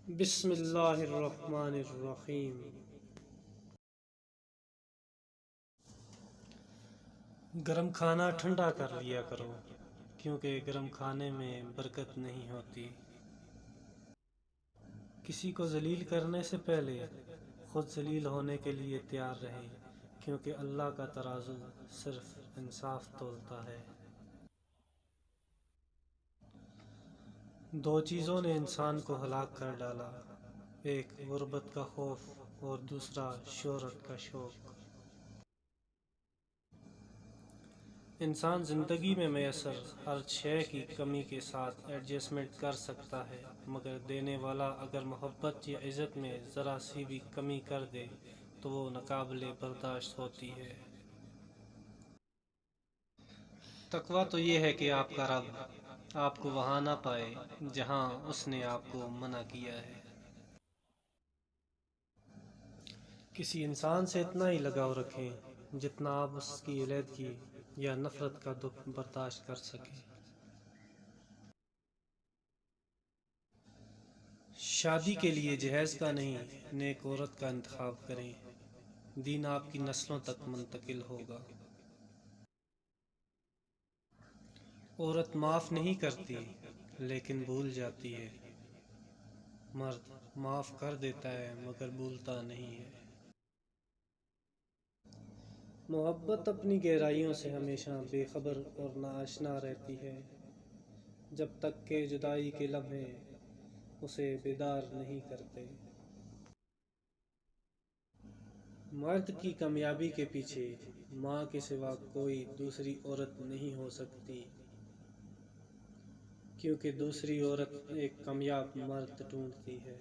بسم اللہ الرحمن الرحیم۔ گرم کھانا ٹھنڈا کر لیا کرو، کیونکہ گرم کھانے میں برکت نہیں ہوتی۔ کسی کو ذلیل کرنے سے پہلے خود ذلیل ہونے کے لیے تیار رہے، کیونکہ اللہ کا ترازو صرف انصاف تولتا ہے۔ دو چیزوں نے انسان کو ہلاک کر ڈالا، ایک غربت کا خوف اور دوسرا شہرت کا شوق۔ انسان زندگی میں میسر ہر شے کی کمی کے ساتھ ایڈجسٹمنٹ کر سکتا ہے، مگر دینے والا اگر محبت یا عزت میں ذرا سی بھی کمی کر دے تو وہ ناقابل برداشت ہوتی ہے۔ تقویٰ تو یہ ہے کہ آپ کا رب آپ کو وہاں نہ پائے جہاں اس نے آپ کو منع کیا ہے۔ کسی انسان سے اتنا ہی لگاؤ رکھیں جتنا آپ اس کی علیحدگی یا نفرت کا دکھ برداشت کر سکیں۔ شادی کے لیے جہیز کا نہیں، نیک عورت کا انتخاب کریں، دین آپ کی نسلوں تک منتقل ہوگا۔ عورت معاف نہیں کرتی لیکن بھول جاتی ہے، مرد معاف کر دیتا ہے مگر بھولتا نہیں ہے۔ محبت اپنی گہرائیوں سے ہمیشہ بے خبر اور ناآشنا رہتی ہے، جب تک کہ جدائی کے لمحے اسے بیدار نہیں کرتے۔ مرد کی کامیابی کے پیچھے ماں کے سوا کوئی دوسری عورت نہیں ہو سکتی، کیونکہ دوسری عورت ایک کامیاب مرد ڈھونڈتی ہے۔